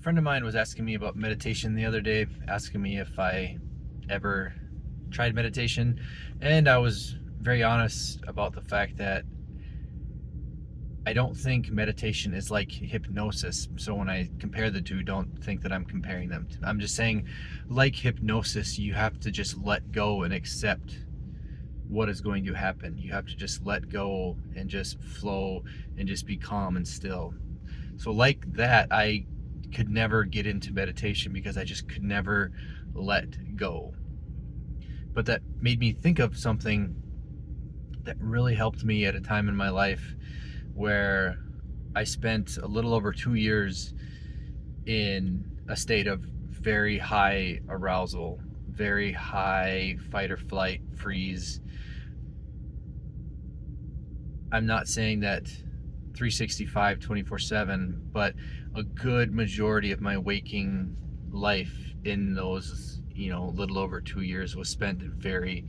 friend of mine was asking me about meditation the other day, asking me if I ever tried meditation, and I was very honest about the fact that I don't think meditation is like hypnosis. So when I compare the two, don't think that I'm comparing them. I'm just saying, like hypnosis, you have to just let go and accept what is going to happen. You have to just let go and just flow and just be calm and still. So like that, I could never get into meditation because I just could never let go. But that made me think of something that really helped me at a time in my life where I spent a little over 2 years in a state of very high arousal, very high fight or flight, freeze. I'm not saying that 365, 24/7, but a good majority of my waking life in those, little over 2 years was spent in very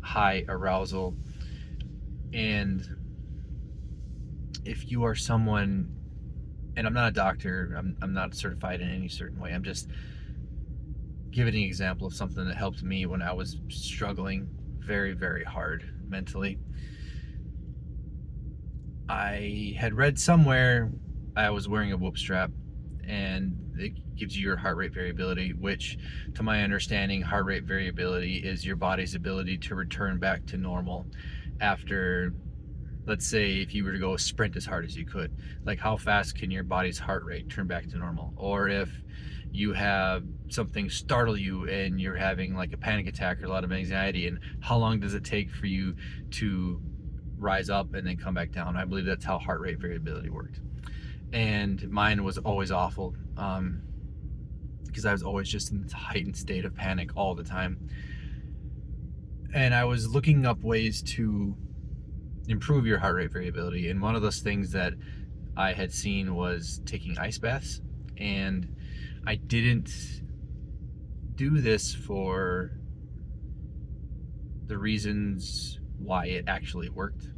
high arousal. And if you are someone, and I'm not a doctor, I'm not certified in any certain way, I'm just giving an example of something that helped me when I was struggling very, very hard mentally. I had read somewhere I was wearing a whoop strap, and it gives you your heart rate variability, which, to my understanding, heart rate variability is your body's ability to return back to normal after, let's say, if you were to go sprint as hard as you could. Like, how fast can your body's heart rate turn back to normal? Or if you have something startle you and you're having like a panic attack or a lot of anxiety, and how long does it take for you to rise up and then come back down? I believe that's how heart rate variability worked. And mine was always awful, because I was always just in this heightened state of panic all the time. And I was looking up ways to improve your heart rate variability, and one of those things that I had seen was taking ice baths. And I didn't do this for the reasons why it actually worked.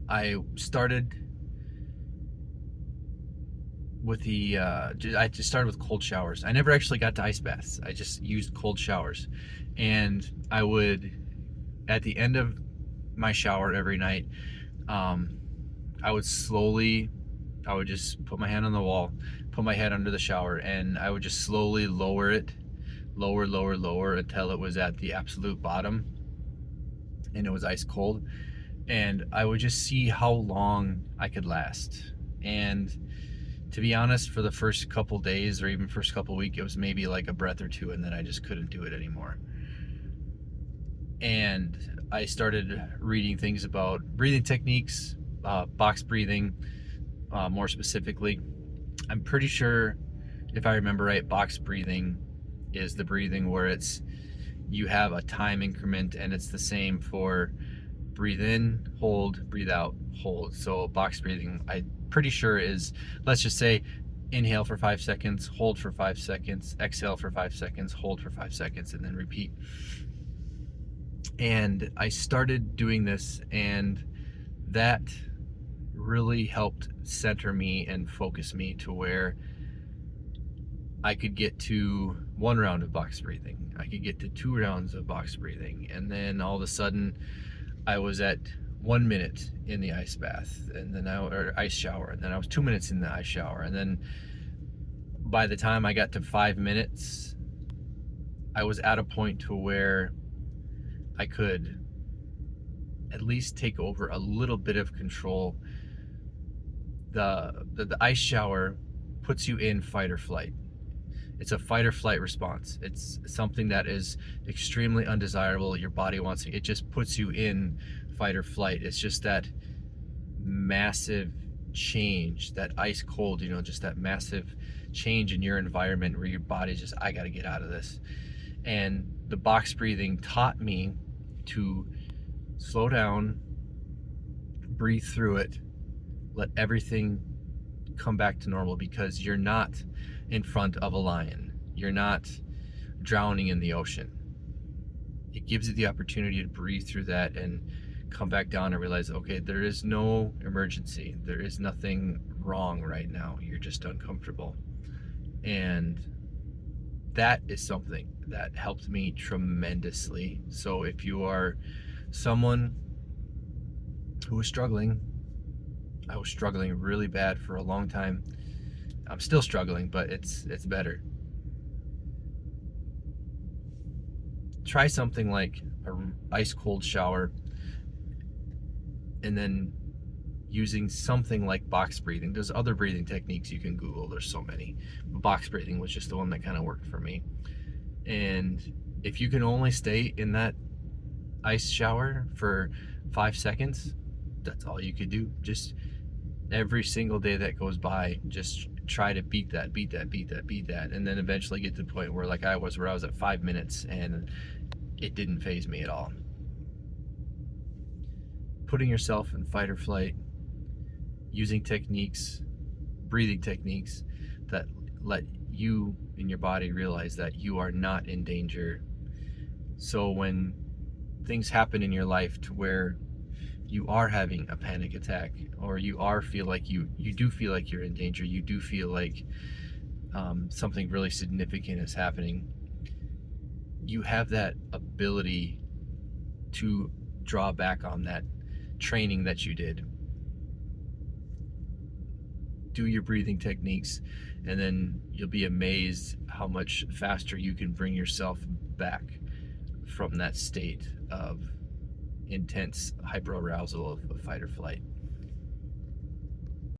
I started with I just started with cold showers. I never actually got to ice baths. I just used cold showers. And I would, at the end of my shower every night, I would just put my hand on the wall, put my head under the shower, and I would just slowly lower it, lower until it was at the absolute bottom and it was ice cold. And I would just see how long I could last. And to be honest, for the first couple days or even first couple weeks, it was maybe like a breath or two, and then I just couldn't do it anymore. And I started reading things about breathing techniques, box breathing, more specifically. I'm pretty sure, if I remember right, box breathing is the breathing where you have a time increment, and it's the same for breathe in, hold, breathe out, hold. So box breathing, I'm pretty sure, is, let's just say, inhale for 5 seconds, hold for 5 seconds, exhale for 5 seconds, hold for 5 seconds, and then repeat. And I started doing this, and that really helped center me and focus me to where I could get to 1 round of box breathing. I could get to 2 rounds of box breathing. And then all of a sudden I was at 1 minute in the ice bath, and then or ice shower, and then I was 2 minutes in the ice shower. And then by the time I got to 5 minutes, I was at a point to where I could at least take over a little bit of control. The ice shower puts you in fight or flight. It's a fight or flight response. It's something that is extremely undesirable. Your body wants it. It just puts you in fight or flight. It's just that massive change, that ice cold, just that massive change in your environment where your body's just, I gotta get out of this. And the box breathing taught me to slow down, breathe through it, let everything come back to normal, because you're not in front of a lion. You're not drowning in the ocean. It gives you the opportunity to breathe through that and come back down and realize, okay, there is no emergency. There is nothing wrong right now. You're just uncomfortable. And that is something that helped me tremendously. So if you are someone who is struggling, I was struggling really bad for a long time. I'm still struggling, but it's better. Try something like an ice cold shower, and then using something like box breathing. There's other breathing techniques you can Google. There's so many. Box breathing was just the one that kind of worked for me. And if you can only stay in that ice shower for 5 seconds, that's all you could do. Just every single day that goes by, just try to beat that, and then eventually get to the point where, like I was, where I was at 5 minutes and it didn't faze me at all. Putting yourself in fight or flight, using techniques, breathing techniques that let you and your body realize that you are not in danger. So when things happen in your life to where you are having a panic attack, or you feel like you do feel like you're in danger, you do feel like something really significant is happening, you have that ability to draw back on that training that you did. Do your breathing techniques, and then you'll be amazed how much faster you can bring yourself back from that state of intense hyperarousal of fight or flight.